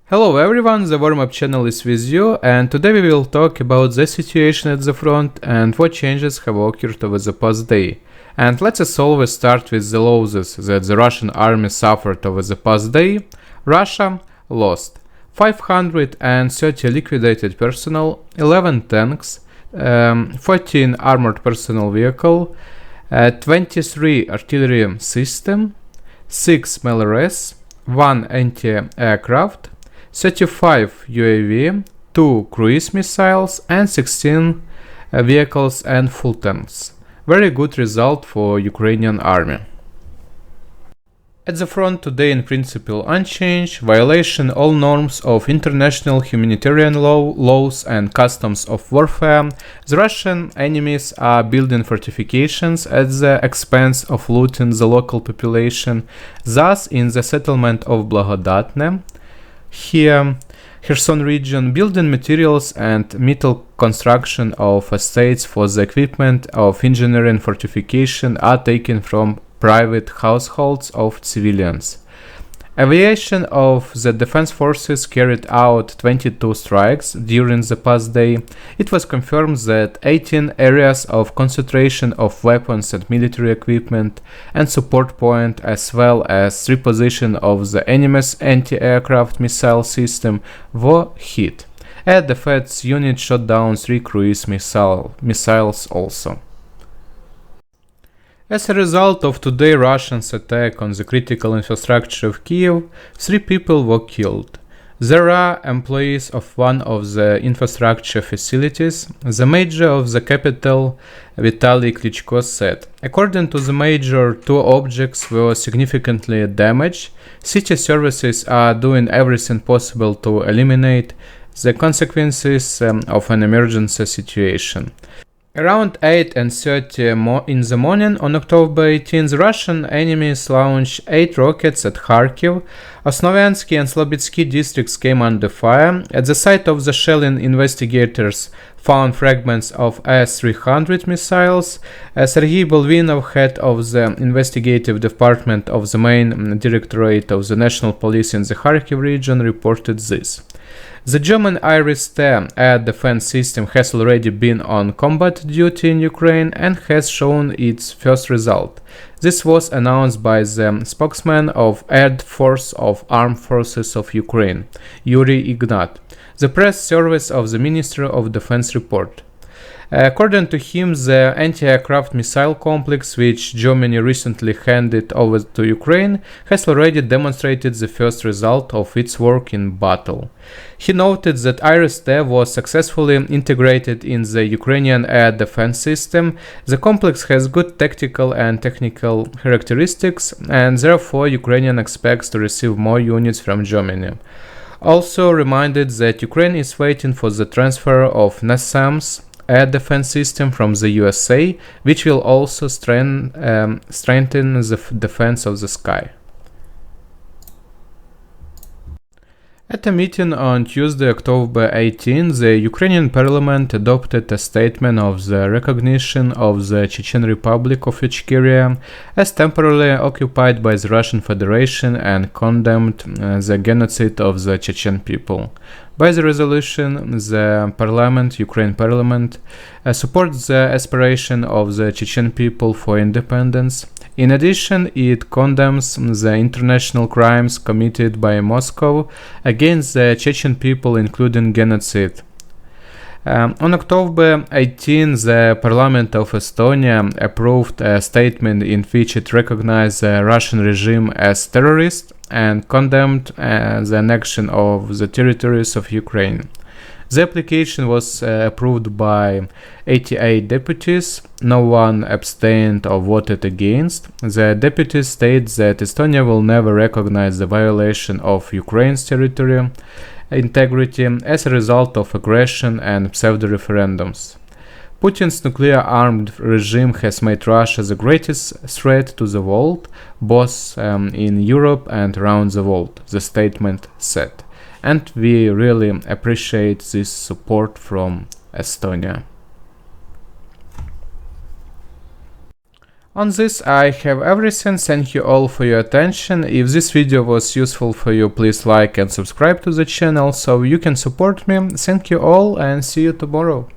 Hello everyone, the warm-up channel is with you, and today we will talk about the situation at the front and what changes have occurred over the past day. And let's as always start with the losses that the Russian army suffered over the past day. Russia lost 530 liquidated personnel, 11 tanks, 14 armored personnel vehicle, 23 artillery system, 6 MLRS, 1 anti-aircraft, 35 UAV, 2 cruise missiles and 16 vehicles and full tanks. Very good result for Ukrainian army. At the front today in principle unchanged, violation all norms of international humanitarian laws and customs of warfare. The Russian enemies are building fortifications at the expense of looting the local population. Thus, in the settlement of Blagodatne, here, Kherson region, building materials and metal construction of estates for the equipment of engineering fortification are taken from private households of civilians. Aviation of the defense forces carried out 22 strikes during the past day. It was confirmed that 18 areas of concentration of weapons and military equipment and support point, as well as 3 positions of the enemy's anti-aircraft missile system, were hit. A defense unit shot down 3 cruise missiles also. As a result of today's Russian attack on the critical infrastructure of Kiev, 3 people were killed. There are employees of one of the infrastructure facilities. The mayor of the capital, Vitaly Klitschko, said, according to the mayor, 2 objects were significantly damaged. City services are doing everything possible to eliminate the consequences of an emergency situation. Around 8:30 in the morning on October 18, the Russian enemies launched 8 rockets at Kharkiv. Osnoviansky and Slobitsky districts came under fire. At the site of the shelling, investigators found fragments of S-300 missiles. Sergei Bolvinov, head of the investigative department of the main directorate of the National Police in the Kharkiv region, reported this. The German Iris-T air defense system has already been on combat duty in Ukraine and has shown its first result. This was announced by the spokesman of Air Force of Armed Forces of Ukraine, Yuri Ignat. The press service of the Ministry of Defense report. According to him, the anti-aircraft missile complex, which Germany recently handed over to Ukraine, has already demonstrated the first result of its work in battle. He noted that Iris-T was successfully integrated in the Ukrainian air defense system. The complex has good tactical and technical characteristics, and therefore Ukraine expects to receive more units from Germany. Also reminded that Ukraine is waiting for the transfer of NASAMS air defense system from the USA, which will also strengthen the defense of the sky. At a meeting on Tuesday, October 18, the Ukrainian parliament adopted a statement of the recognition of the Chechen Republic of Ichkeria as temporarily occupied by the Russian Federation and condemned the genocide of the Chechen people. By the resolution, the Ukraine Parliament, supports the aspiration of the Chechen people for independence. In addition, it condemns the international crimes committed by Moscow against the Chechen people, including genocide. On October 18, the Parliament of Estonia approved a statement in which it recognized the Russian regime as terrorist and condemned the annexion of the territories of Ukraine. The application was approved by 88 deputies. No one abstained or voted against. The deputies state that Estonia will never recognize the violation of Ukraine's territorial integrity as a result of aggression and pseudo-referendums. Putin's nuclear-armed regime has made Russia the greatest threat to the world, both in Europe and around the world, the statement said. And we really appreciate this support from Estonia. On this I have everything. Thank you all for your attention. If this video was useful for you, please like and subscribe to the channel so you can support me. Thank you all and see you tomorrow.